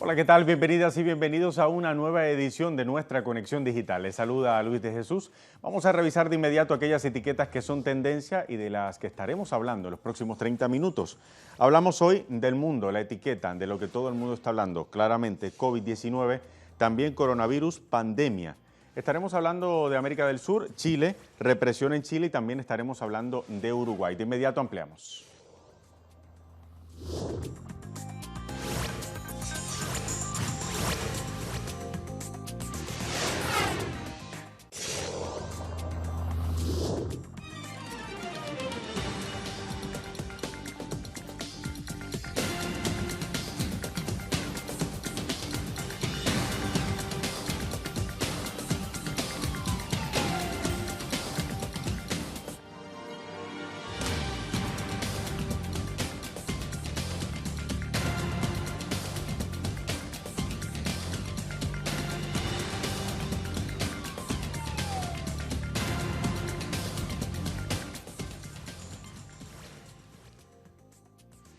Hola, ¿qué tal? Bienvenidas y bienvenidos a una nueva edición de nuestra Conexión Digital. Les saluda a Luis de Jesús. Vamos a revisar de inmediato aquellas etiquetas que son tendencia y de las que estaremos hablando en los próximos 30 minutos. Hablamos hoy del mundo, la etiqueta, de lo que todo el mundo está hablando. Claramente, COVID-19, también coronavirus, pandemia. Estaremos hablando de América del Sur, Chile, represión en Chile y también estaremos hablando de Uruguay. De inmediato ampliamos.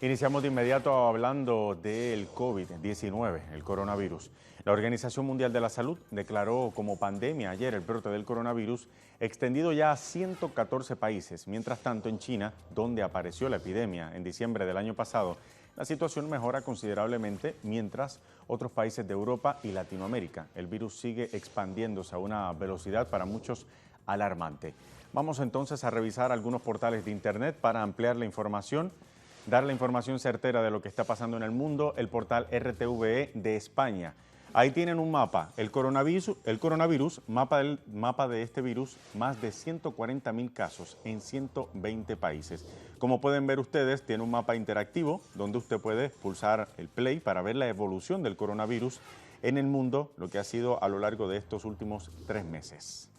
Iniciamos de inmediato hablando del COVID-19, el coronavirus. La Organización Mundial de la Salud declaró como pandemia ayer el brote del coronavirus extendido ya a 114 países. Mientras tanto, en China, donde apareció la epidemia en diciembre del año pasado, la situación mejora considerablemente, mientras otros países de Europa y Latinoamérica, el virus sigue expandiéndose a una velocidad para muchos alarmante. Vamos entonces a revisar algunos portales de internet para ampliar la información. Dar la información certera de lo que está pasando en el mundo, el portal RTVE de España. Ahí tienen un mapa, el coronavirus, mapa de este virus, más de 140.000 casos en 120 países. Como pueden ver ustedes, tiene un mapa interactivo donde usted puede pulsar el play para ver la evolución del coronavirus en el mundo, lo que ha sido a lo largo de estos últimos 3 meses.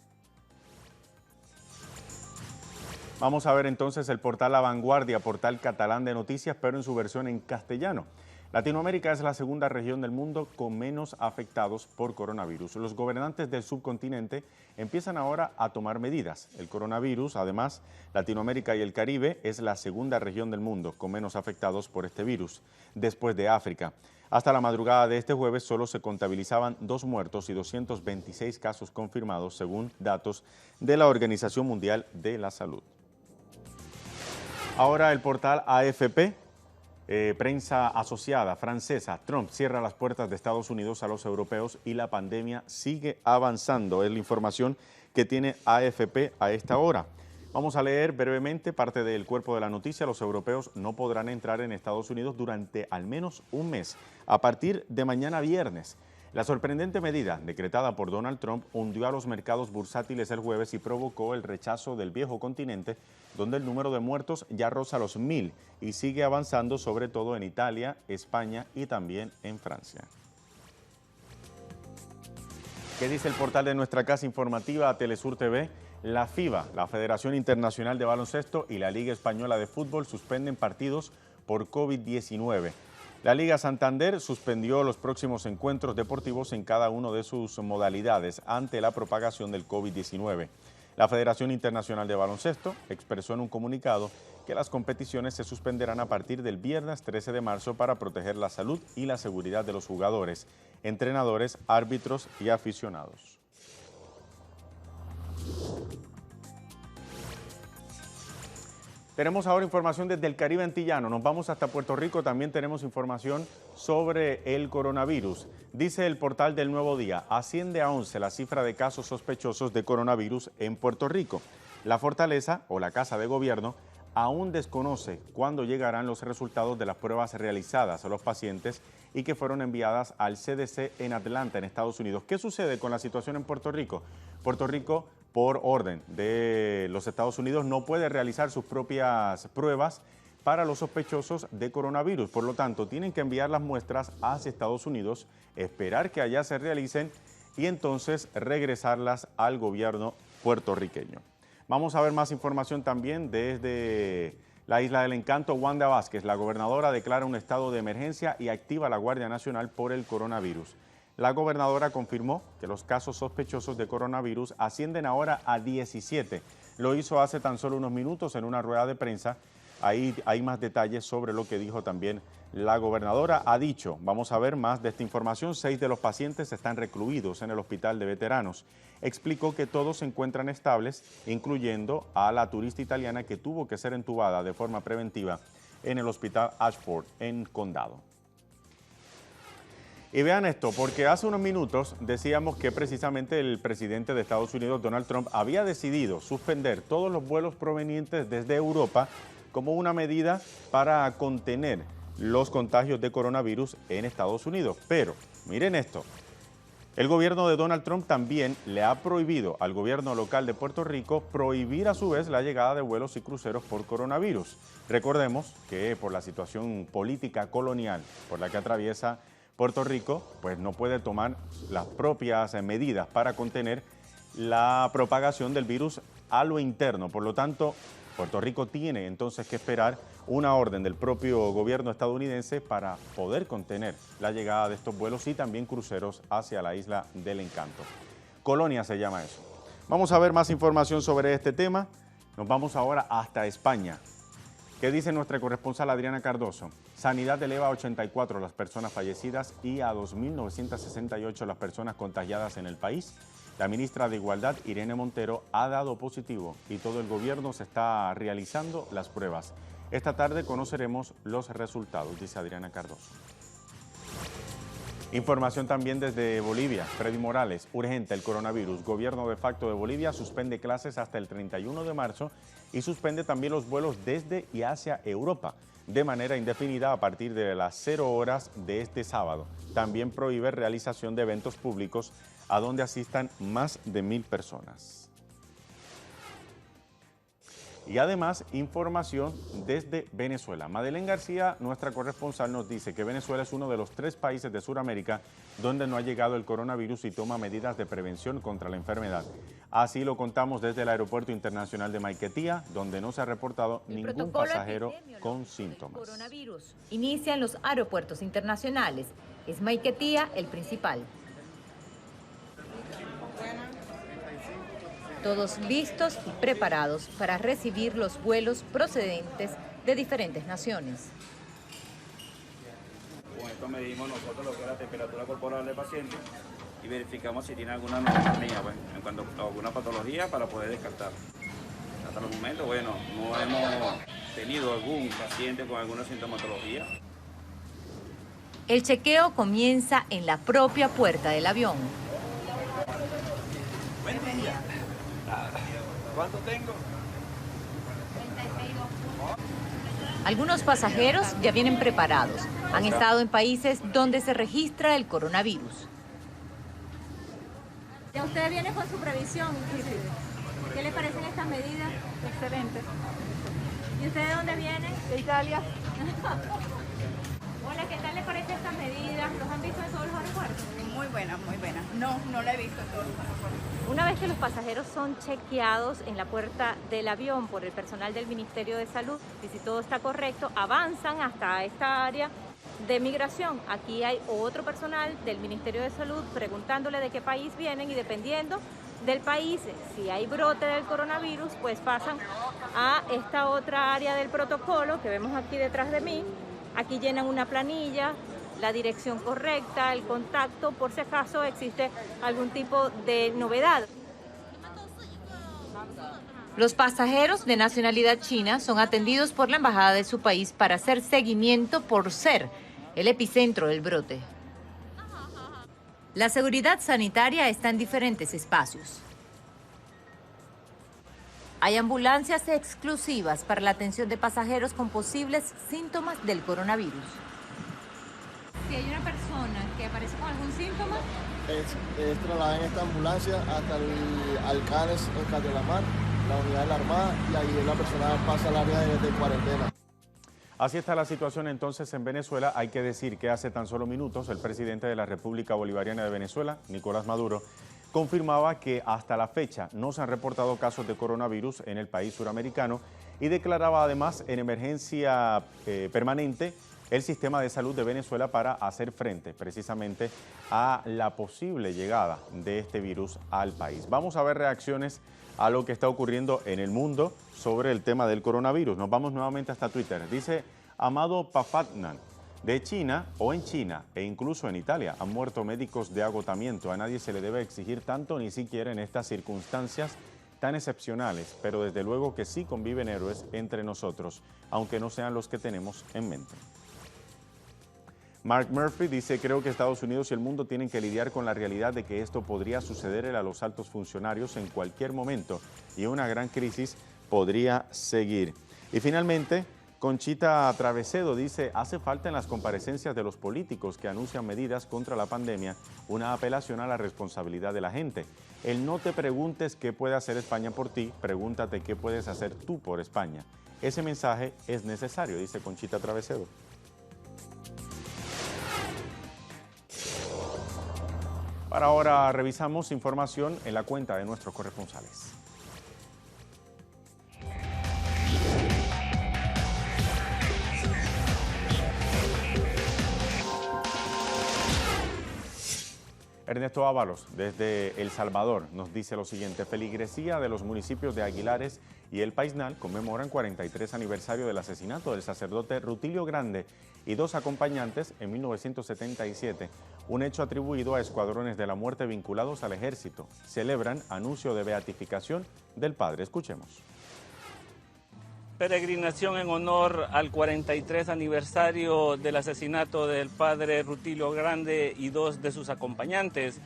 Vamos a ver entonces el portal La Vanguardia, portal catalán de noticias, pero en su versión en castellano. Latinoamérica es la segunda región del mundo con menos afectados por coronavirus. Los gobernantes del subcontinente empiezan ahora a tomar medidas. El coronavirus, además, Latinoamérica y el Caribe es la segunda región del mundo con menos afectados por este virus, después de África. Hasta la madrugada de este jueves solo se contabilizaban 2 muertos y 226 casos confirmados, según datos de la Organización Mundial de la Salud. Ahora el portal AFP, prensa asociada francesa, Trump cierra las puertas de Estados Unidos a los europeos y la pandemia sigue avanzando. Es la información que tiene AFP a esta hora. Vamos a leer brevemente parte del cuerpo de la noticia. Los europeos no podrán entrar en Estados Unidos durante al menos un mes, a partir de mañana viernes. La sorprendente medida decretada por Donald Trump hundió a los mercados bursátiles el jueves y provocó el rechazo del viejo continente, donde el número de muertos ya roza los 1.000 y sigue avanzando, sobre todo en Italia, España y también en Francia. ¿Qué dice el portal de nuestra casa informativa Telesur TV? La FIBA, la Federación Internacional de Baloncesto, y la Liga Española de Fútbol suspenden partidos por COVID-19. La Liga Santander suspendió los próximos encuentros deportivos en cada una de sus modalidades ante la propagación del COVID-19. La Federación Internacional de Baloncesto expresó en un comunicado que las competiciones se suspenderán a partir del viernes 13 de marzo para proteger la salud y la seguridad de los jugadores, entrenadores, árbitros y aficionados. Tenemos ahora información desde el Caribe antillano. Nos vamos hasta Puerto Rico. También tenemos información sobre el coronavirus. Dice el portal del Nuevo Día, asciende a 11 la cifra de casos sospechosos de coronavirus en Puerto Rico. La Fortaleza, o la Casa de Gobierno, aún desconoce cuándo llegarán los resultados de las pruebas realizadas a los pacientes y que fueron enviadas al CDC en Atlanta, en Estados Unidos. ¿Qué sucede con la situación en Puerto Rico? Puerto Rico, por orden de los Estados Unidos, no puede realizar sus propias pruebas para los sospechosos de coronavirus. Por lo tanto, tienen que enviar las muestras hacia Estados Unidos, esperar que allá se realicen y entonces regresarlas al gobierno puertorriqueño. Vamos a ver más información también desde la Isla del Encanto. Wanda Vázquez, la gobernadora, declara un estado de emergencia y activa la Guardia Nacional por el coronavirus. La gobernadora confirmó que los casos sospechosos de coronavirus ascienden ahora a 17. Lo hizo hace tan solo unos minutos en una rueda de prensa Ahí hay más detalles sobre lo que dijo también la gobernadora. Ha dicho, vamos a ver más de esta información, 6 de los pacientes están recluidos en el hospital de veteranos. Explicó que todos se encuentran estables, incluyendo a la turista italiana que tuvo que ser entubada de forma preventiva en el hospital Ashford, en Condado. Y vean esto, porque hace unos minutos decíamos que precisamente el presidente de Estados Unidos, Donald Trump, había decidido suspender todos los vuelos provenientes desde Europa como una medida para contener los contagios de coronavirus en Estados Unidos. Pero, miren esto, el gobierno de Donald Trump también le ha prohibido al gobierno local de Puerto Rico prohibir a su vez la llegada de vuelos y cruceros por coronavirus. Recordemos que por la situación política colonial por la que atraviesa Puerto Rico, pues no puede tomar las propias medidas para contener la propagación del virus a lo interno. Por lo tanto, Puerto Rico tiene entonces que esperar una orden del propio gobierno estadounidense para poder contener la llegada de estos vuelos y también cruceros hacia la Isla del Encanto. Colonia se llama eso. Vamos a ver más información sobre este tema. Nos vamos ahora hasta España. ¿Qué dice nuestra corresponsal Adriana Cardoso? Sanidad eleva a 84 las personas fallecidas y a 2.968 las personas contagiadas en el país. La ministra de Igualdad, Irene Montero, ha dado positivo y todo el gobierno se está realizando las pruebas. Esta tarde conoceremos los resultados, dice Adriana Cardoso. Información también desde Bolivia. Freddy Morales, urgente el coronavirus. Gobierno de facto de Bolivia suspende clases hasta el 31 de marzo y suspende también los vuelos desde y hacia Europa de manera indefinida a partir de las 0 horas de este sábado. También prohíbe realización de eventos públicos a donde asistan más de 1.000 personas. Y además, información desde Venezuela. Madeleine García, nuestra corresponsal, nos dice que Venezuela es uno de los 3 países de Sudamérica donde no ha llegado el coronavirus y toma medidas de prevención contra la enfermedad. Así lo contamos desde el Aeropuerto Internacional de Maiquetía, donde no se ha reportado ningún pasajero con síntomas. Coronavirus inicia en los aeropuertos internacionales. Es Maiquetía el principal. Todos listos y preparados para recibir los vuelos procedentes de diferentes naciones. Con esto medimos nosotros lo que es la temperatura corporal del paciente y verificamos si tiene alguna neumonía, pues, en cuanto a alguna patología para poder descartar. Hasta el momento, bueno, no hemos tenido algún paciente con alguna sintomatología. El chequeo comienza en la propia puerta del avión. Buen día. ¿Cuánto tengo? Algunos pasajeros ya vienen preparados. Han estado en países donde se registra el coronavirus. Ya usted viene con su previsión, inclusive. ¿Qué le parecen estas medidas? Excelente. ¿Y usted de dónde viene? De Italia. Hola, ¿qué tal le parecen estas medidas? ¿Los han visto en todos los aeropuertos? Muy buena, muy buena. No la he visto en todos los aeropuertos. Una vez que los pasajeros son chequeados en la puerta del avión por el personal del Ministerio de Salud, y si todo está correcto, avanzan hasta esta área de migración. Aquí hay otro personal del Ministerio de Salud preguntándole de qué país vienen y dependiendo del país, si hay brote del coronavirus, pues pasan a esta otra área del protocolo que vemos aquí detrás de mí. Aquí llenan una planilla, la dirección correcta, el contacto, por si acaso existe algún tipo de novedad. Los pasajeros de nacionalidad china son atendidos por la embajada de su país para hacer seguimiento por ser el epicentro del brote. La seguridad sanitaria está en diferentes espacios. Hay ambulancias exclusivas para la atención de pasajeros con posibles síntomas del coronavirus. Si hay una persona que aparece con algún síntoma, es trasladada en esta ambulancia hasta el Alcanes en Catelamar, la unidad de la Armada, y ahí la persona pasa al área de cuarentena. Así está la situación entonces en Venezuela. Hay que decir que hace tan solo minutos el presidente de la República Bolivariana de Venezuela, Nicolás Maduro, confirmaba que hasta la fecha no se han reportado casos de coronavirus en el país suramericano y declaraba además en emergencia permanente el sistema de salud de Venezuela para hacer frente precisamente a la posible llegada de este virus al país. Vamos a ver reacciones a lo que está ocurriendo en el mundo sobre el tema del coronavirus. Nos vamos nuevamente hasta Twitter. Dice Amado Pafatnan: de China o en China e incluso en Italia han muerto médicos de agotamiento. A nadie se le debe exigir tanto, ni siquiera en estas circunstancias tan excepcionales, pero desde luego que sí conviven héroes entre nosotros, aunque no sean los que tenemos en mente. Mark Murphy dice: creo que Estados Unidos y el mundo tienen que lidiar con la realidad de que esto podría suceder a los altos funcionarios en cualquier momento y una gran crisis podría seguir. Y finalmente, Conchita Travesedo dice: hace falta en las comparecencias de los políticos que anuncian medidas contra la pandemia una apelación a la responsabilidad de la gente. El no te preguntes qué puede hacer España por ti, pregúntate qué puedes hacer tú por España. Ese mensaje es necesario, dice Conchita Travesedo. Para ahora revisamos información en la cuenta de nuestros corresponsales. Ernesto Ábalos, desde El Salvador, nos dice lo siguiente: feligresía de los municipios de Aguilares y El Paisnal conmemoran 43 aniversario del asesinato del sacerdote Rutilio Grande y 2 acompañantes en 1977, un hecho atribuido a escuadrones de la muerte vinculados al ejército. Celebran anuncio de beatificación del padre. Escuchemos. Peregrinación en honor al 43 aniversario del asesinato del padre Rutilio Grande y 2 de sus acompañantes.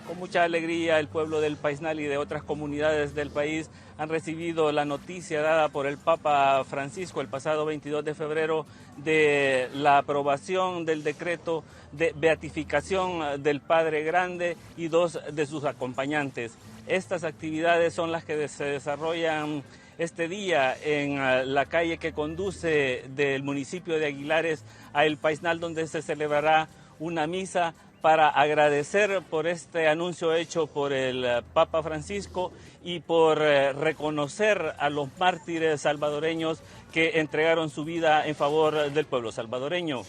Con mucha alegría, el pueblo del Paisnal y de otras comunidades del país han recibido la noticia dada por el Papa Francisco el pasado 22 de febrero de la aprobación del decreto de beatificación del padre Grande y 2 de sus acompañantes. Estas actividades son las que se desarrollan este día en la calle que conduce del municipio de Aguilares a El Paisnal, donde se celebrará una misa para agradecer por este anuncio hecho por el Papa Francisco y por reconocer a los mártires salvadoreños que entregaron su vida en favor del pueblo salvadoreño.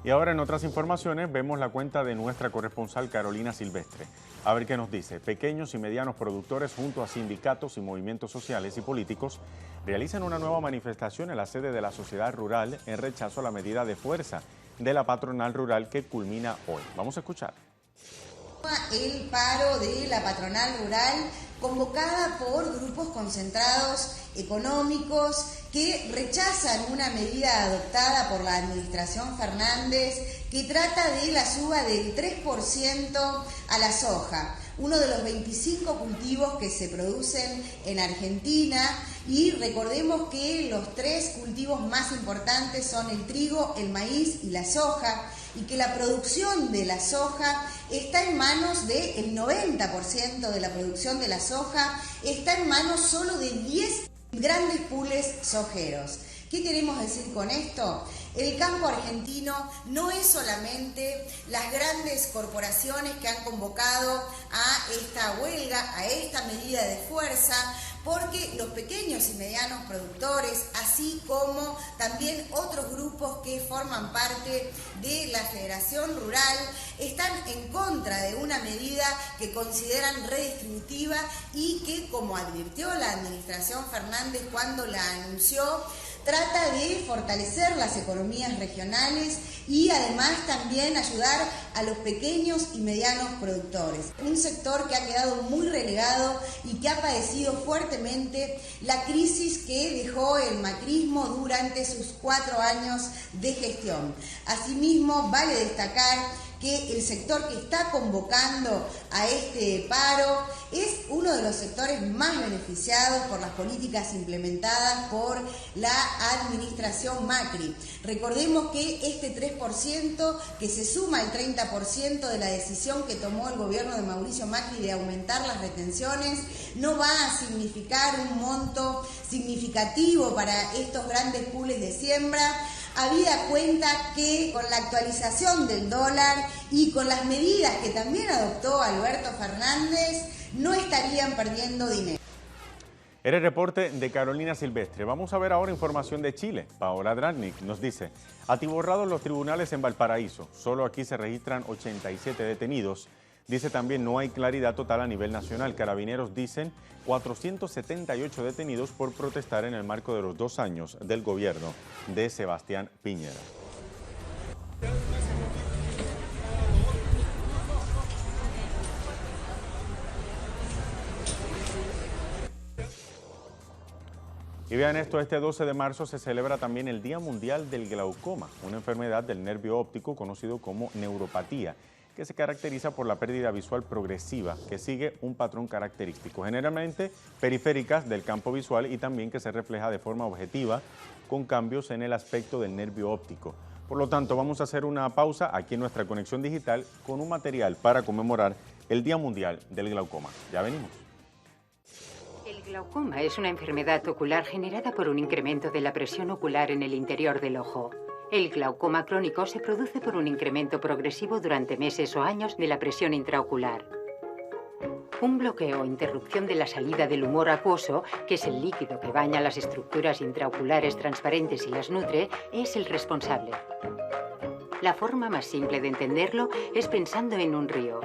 Y ahora en otras informaciones vemos la cuenta de nuestra corresponsal Carolina Silvestre. A ver qué nos dice. Pequeños y medianos productores junto a sindicatos y movimientos sociales y políticos realizan una nueva manifestación en la sede de la Sociedad Rural en rechazo a la medida de fuerza de la patronal rural que culmina hoy. Vamos a escuchar. El paro de la patronal rural convocada por grupos concentrados económicos que rechazan una medida adoptada por la administración Fernández que trata de la suba del 3% a la soja, uno de los 25 cultivos que se producen en Argentina, y recordemos que los 3 cultivos más importantes son el trigo, el maíz y la soja, y que la producción de la soja está en manos del 90% de la producción de la soja, está en manos solo de 10 grandes pools sojeros. ¿Qué queremos decir con esto? El campo argentino no es solamente las grandes corporaciones que han convocado a esta huelga, a esta medida de fuerza, porque los pequeños y medianos productores, así como también otros grupos que forman parte de la Federación Rural, están en contra de una medida que consideran redistributiva y que, como advirtió la administración Fernández cuando la anunció, trata de fortalecer las economías regionales y además también ayudar a los pequeños y medianos productores. Un sector que ha quedado muy relegado y que ha padecido fuertemente la crisis que dejó el macrismo durante sus 4 años de gestión. Asimismo, vale destacar que el sector que está convocando a este paro es uno de los sectores más beneficiados por las políticas implementadas por la administración Macri. Recordemos que este 3% que se suma al 30% de la decisión que tomó el gobierno de Mauricio Macri de aumentar las retenciones no va a significar un monto significativo para estos grandes pools de siembra, habida cuenta que con la actualización del dólar y con las medidas que también adoptó Alberto Fernández, no estarían perdiendo dinero. Era el reporte de Carolina Silvestre. Vamos a ver ahora información de Chile. Paola Dragnik nos dice, atiborrados los tribunales en Valparaíso. Solo aquí se registran 87 detenidos. Dice también no hay claridad total a nivel nacional. Carabineros dicen 478 detenidos por protestar en el marco de los 2 años del gobierno de Sebastián Piñera. Y vean esto, este 12 de marzo se celebra también el Día Mundial del Glaucoma, una enfermedad del nervio óptico conocido como neuropatía, que se caracteriza por la pérdida visual progresiva, que sigue un patrón característico, generalmente periféricas del campo visual y también que se refleja de forma objetiva con cambios en el aspecto del nervio óptico. Por lo tanto, vamos a hacer una pausa aquí en nuestra conexión digital con un material para conmemorar el Día Mundial del Glaucoma. Ya venimos. El glaucoma es una enfermedad ocular generada por un incremento de la presión ocular en el interior del ojo. El glaucoma crónico se produce por un incremento progresivo durante meses o años de la presión intraocular. Un bloqueo o interrupción de la salida del humor acuoso, que es el líquido que baña las estructuras intraoculares transparentes y las nutre, es el responsable. La forma más simple de entenderlo es pensando en un río.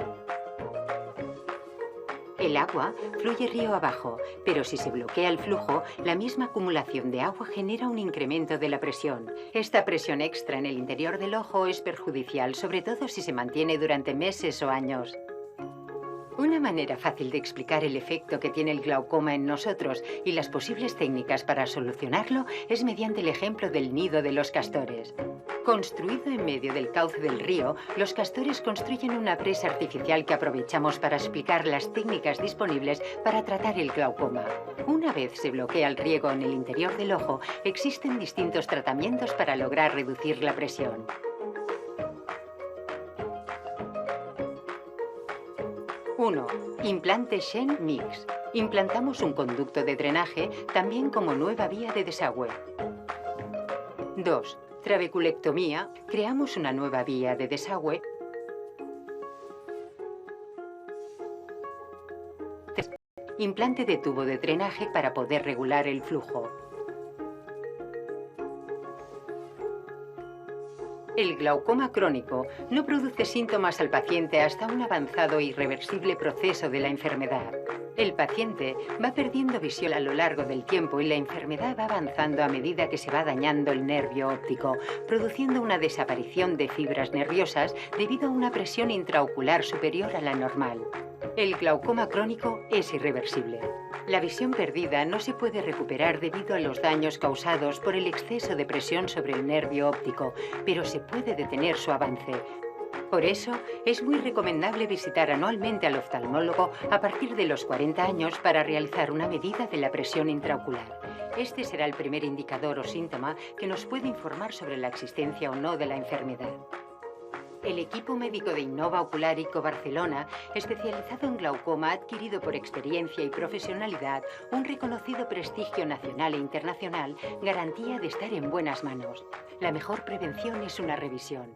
El agua fluye río abajo, pero si se bloquea el flujo, la misma acumulación de agua genera un incremento de la presión. Esta presión extra en el interior del ojo es perjudicial, sobre todo si se mantiene durante meses o años. Una manera fácil de explicar el efecto que tiene el glaucoma en nosotros y las posibles técnicas para solucionarlo es mediante el ejemplo del nido de los castores. Construido en medio del cauce del río, los castores construyen una presa artificial que aprovechamos para explicar las técnicas disponibles para tratar el glaucoma. Una vez se bloquea el riego en el interior del ojo, existen distintos tratamientos para lograr reducir la presión. 1. Implante Shen Mix. Implantamos un conducto de drenaje, también como nueva vía de desagüe. 2. Trabeculectomía. Creamos una nueva vía de desagüe. 3. Implante de tubo de drenaje para poder regular el flujo. El glaucoma crónico no produce síntomas al paciente hasta un avanzado e irreversible proceso de la enfermedad. El paciente va perdiendo visión a lo largo del tiempo y la enfermedad va avanzando a medida que se va dañando el nervio óptico, produciendo una desaparición de fibras nerviosas debido a una presión intraocular superior a la normal. El glaucoma crónico es irreversible. La visión perdida no se puede recuperar debido a los daños causados por el exceso de presión sobre el nervio óptico, pero se puede detener su avance. Por eso, es muy recomendable visitar anualmente al oftalmólogo a partir de los 40 años para realizar una medida de la presión intraocular. Este será el primer indicador o síntoma que nos puede informar sobre la existencia o no de la enfermedad. El equipo médico de Innova Ocularico Barcelona, especializado en glaucoma, ha adquirido por experiencia y profesionalidad un reconocido prestigio nacional e internacional, garantía de estar en buenas manos. La mejor prevención es una revisión.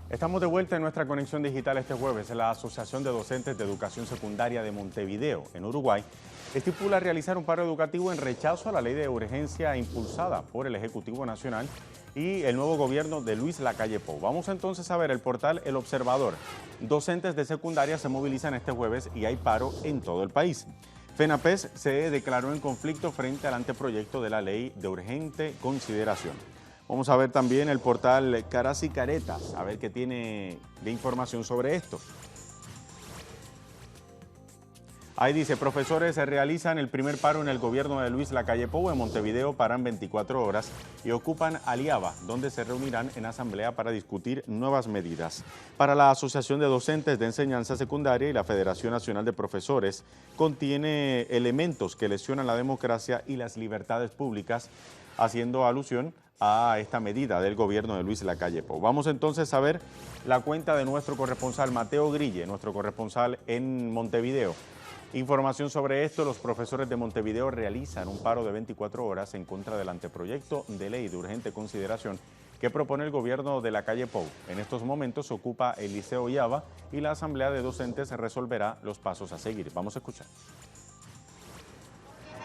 Estamos de vuelta en nuestra conexión digital este jueves. La Asociación de Docentes de Educación Secundaria de Montevideo, en Uruguay, estipula realizar un paro educativo en rechazo a la ley de urgencia impulsada por el Ejecutivo Nacional y el nuevo gobierno de Luis Lacalle Pou. Vamos entonces a ver el portal El Observador. Docentes de secundaria se movilizan este jueves y hay paro en todo el país. FENAPES se declaró en conflicto frente al anteproyecto de la ley de urgente consideración. Vamos a ver también el portal Caras y Caretas, a ver qué tiene de información sobre esto. Ahí dice, profesores realizan el primer paro en el gobierno de Luis Lacalle Pou en Montevideo, paran 24 horas y ocupan Aliaba, donde se reunirán en asamblea para discutir nuevas medidas. Para la Asociación de Docentes de Enseñanza Secundaria y la Federación Nacional de Profesores, contiene elementos que lesionan la democracia y las libertades públicas, haciendo alusión a esta medida del gobierno de Luis Lacalle Pou. Vamos entonces a ver la cuenta de nuestro corresponsal Mateo Grille, nuestro corresponsal en Montevideo. Información sobre esto, los profesores de Montevideo realizan un paro de 24 horas en contra del anteproyecto de ley de urgente consideración que propone el gobierno de Lacalle Pou. En estos momentos ocupa el Liceo Yaba y la Asamblea de Docentes resolverá los pasos a seguir. Vamos a escuchar.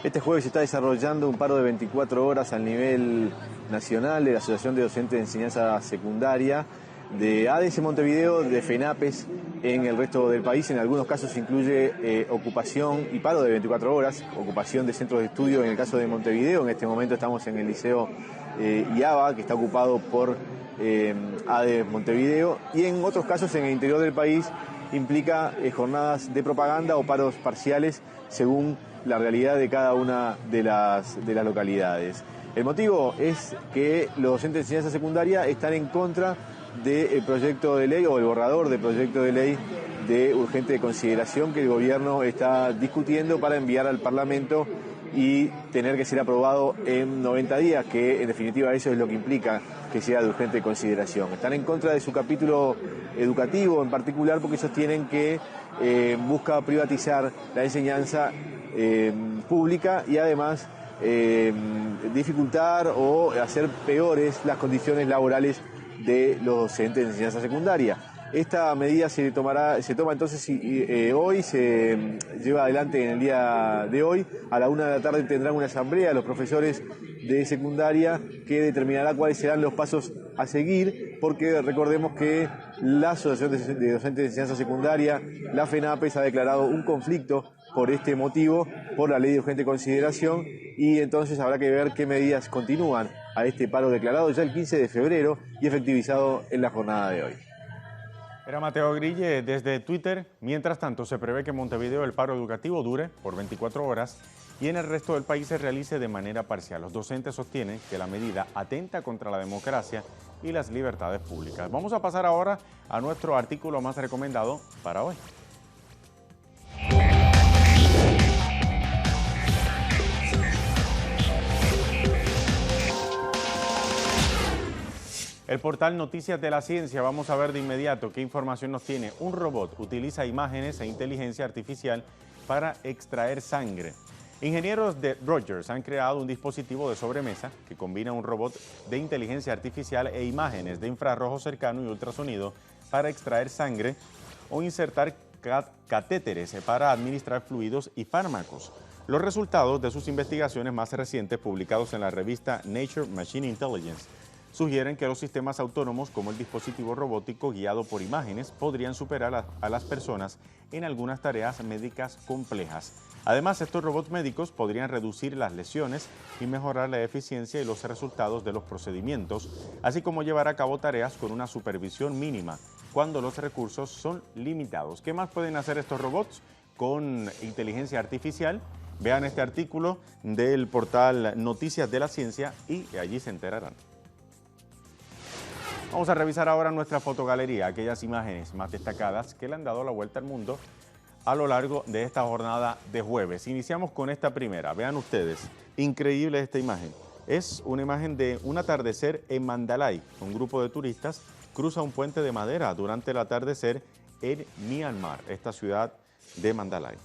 Este jueves se está desarrollando un paro de 24 horas a nivel nacional de la Asociación de Docentes de Enseñanza Secundaria, de ADS Montevideo, de FENAPES en el resto del país. En algunos casos incluye ocupación y paro de 24 horas, ocupación de centros de estudio en el caso de Montevideo. En este momento estamos en el Liceo Yaba, que está ocupado por ADS Montevideo, y en otros casos en el interior del país implica jornadas de propaganda o paros parciales según la realidad de cada una de las localidades. El motivo es que los docentes de enseñanza secundaria están en contra del proyecto de ley o el borrador del proyecto de ley de urgente consideración que el gobierno está discutiendo para enviar al Parlamento y tener que ser aprobado en 90 días, que en definitiva eso es lo que implica que sea de urgente consideración. Están en contra de su capítulo educativo en particular porque sostienen que busca privatizar la enseñanza pública y además dificultar o hacer peores las condiciones laborales de los docentes de enseñanza secundaria. Esta medida se toma entonces hoy, se lleva adelante en el día de hoy. A la 1 de la tarde tendrán una asamblea los profesores de secundaria que determinará cuáles serán los pasos a seguir, porque recordemos que la Asociación de Docentes de Enseñanza Secundaria, la FENAPES, ha declarado un conflicto por este motivo, por la ley de urgente consideración, y entonces habrá que ver qué medidas continúan a este paro declarado ya el 15 de febrero y efectivizado en la jornada de hoy. Era Mateo Grille desde Twitter. Mientras tanto, se prevé que en Montevideo el paro educativo dure por 24 horas y en el resto del país se realice de manera parcial. Los docentes sostienen que la medida atenta contra la democracia y las libertades públicas. Vamos a pasar ahora a nuestro artículo más recomendado para hoy. El portal Noticias de la Ciencia, vamos a ver de inmediato qué información nos tiene. Un robot utiliza imágenes e inteligencia artificial para extraer sangre. Ingenieros de Rogers han creado un dispositivo de sobremesa que combina un robot de inteligencia artificial e imágenes de infrarrojo cercano y ultrasonido para extraer sangre o insertar catéteres para administrar fluidos y fármacos. Los resultados de sus investigaciones más recientes, publicados en la revista Nature Machine Intelligence, sugieren que los sistemas autónomos como el dispositivo robótico guiado por imágenes podrían superar a las personas en algunas tareas médicas complejas. Además, estos robots médicos podrían reducir las lesiones y mejorar la eficiencia y los resultados de los procedimientos, así como llevar a cabo tareas con una supervisión mínima cuando los recursos son limitados. ¿Qué más pueden hacer estos robots con inteligencia artificial? Vean este artículo del portal Noticias de la Ciencia y allí se enterarán. Vamos a revisar ahora nuestra fotogalería, aquellas imágenes más destacadas que le han dado la vuelta al mundo a lo largo de esta jornada de jueves. Iniciamos con esta primera, vean ustedes, increíble esta imagen. Es una imagen de un atardecer en Mandalay. Un grupo de turistas cruza un puente de madera durante el atardecer en Myanmar, esta ciudad de Mandalay.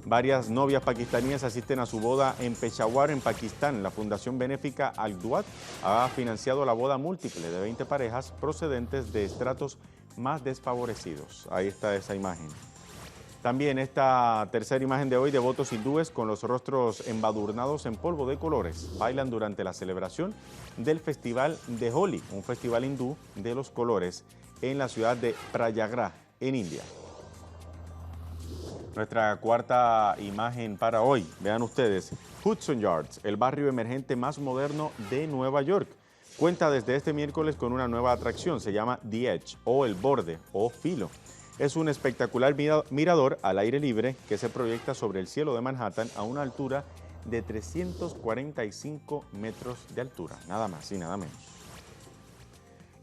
Varias novias pakistaníes asisten a su boda en Peshawar, en Pakistán. La Fundación Benéfica Al-Duat ha financiado la boda múltiple de 20 parejas procedentes de estratos más desfavorecidos. Ahí está esa imagen. También esta tercera imagen de hoy, devotos hindúes con los rostros embadurnados en polvo de colores bailan durante la celebración del festival de Holi, un festival hindú de los colores en la ciudad de Prayagraj, en India. Nuestra cuarta imagen para hoy, vean ustedes, Hudson Yards, el barrio emergente más moderno de Nueva York, cuenta desde este miércoles con una nueva atracción, se llama The Edge, o el borde, o filo. Es un espectacular mirador al aire libre que se proyecta sobre el cielo de Manhattan a una altura de 345 metros de altura, nada más y nada menos.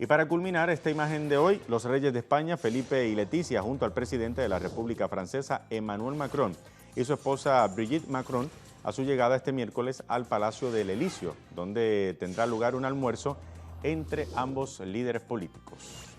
Y para culminar esta imagen de hoy, los reyes de España, Felipe y Leticia, junto al presidente de la República Francesa, Emmanuel Macron, y su esposa Brigitte Macron, a su llegada este miércoles al Palacio del Elíseo, donde tendrá lugar un almuerzo entre ambos líderes políticos.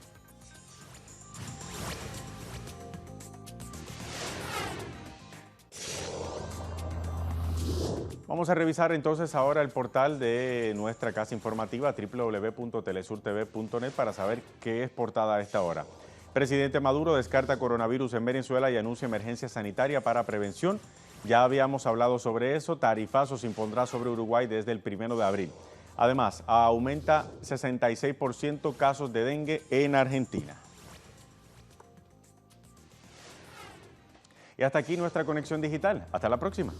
Vamos a revisar entonces ahora el portal de nuestra casa informativa www.telesurtv.net para saber qué es portada a esta hora. Presidente Maduro descarta coronavirus en Venezuela y anuncia emergencia sanitaria para prevención. Ya habíamos hablado sobre eso. Tarifazo se impondrá sobre Uruguay desde el 1 de abril. Además, aumenta 66% casos de dengue en Argentina. Y hasta aquí nuestra conexión digital. Hasta la próxima.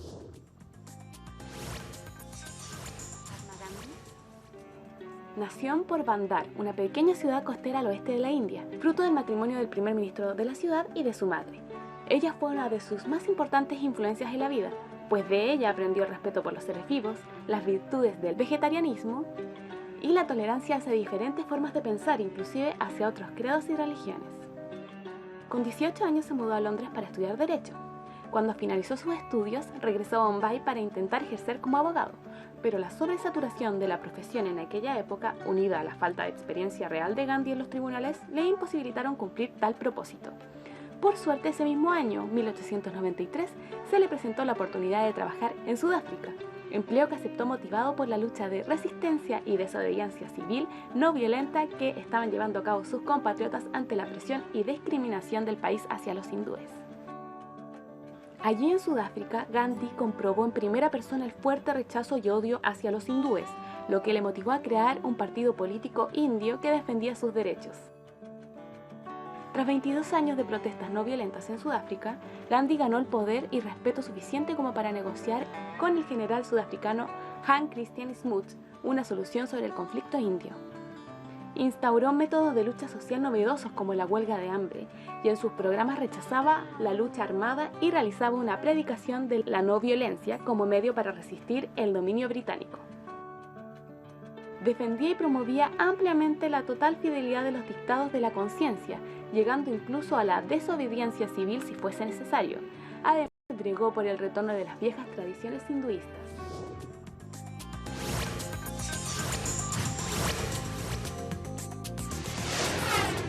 Nació en Porbandar, una pequeña ciudad costera al oeste de la India, fruto del matrimonio del primer ministro de la ciudad y de su madre. Ella fue una de sus más importantes influencias en la vida, pues de ella aprendió el respeto por los seres vivos, las virtudes del vegetarianismo y la tolerancia hacia diferentes formas de pensar, inclusive hacia otros credos y religiones. Con 18 años se mudó a Londres para estudiar Derecho. Cuando finalizó sus estudios, regresó a Bombay para intentar ejercer como abogado, pero la sobresaturación de la profesión en aquella época, unida a la falta de experiencia real de Gandhi en los tribunales, le imposibilitaron cumplir tal propósito. Por suerte, ese mismo año, 1893, se le presentó la oportunidad de trabajar en Sudáfrica, empleo que aceptó motivado por la lucha de resistencia y desobediencia civil no violenta que estaban llevando a cabo sus compatriotas ante la presión y discriminación del país hacia los hindúes. Allí en Sudáfrica, Gandhi comprobó en primera persona el fuerte rechazo y odio hacia los hindúes, lo que le motivó a crear un partido político indio que defendía sus derechos. Tras 22 años de protestas no violentas en Sudáfrica, Gandhi ganó el poder y respeto suficiente como para negociar con el general sudafricano Hans Christian Smuts una solución sobre el conflicto indio. Instauró métodos de lucha social novedosos como la huelga de hambre, y en sus programas rechazaba la lucha armada y realizaba una predicación de la no violencia como medio para resistir el dominio británico. Defendía y promovía ampliamente la total fidelidad de los dictados de la conciencia, llegando incluso a la desobediencia civil si fuese necesario. Además, se entregó por el retorno de las viejas tradiciones hinduistas.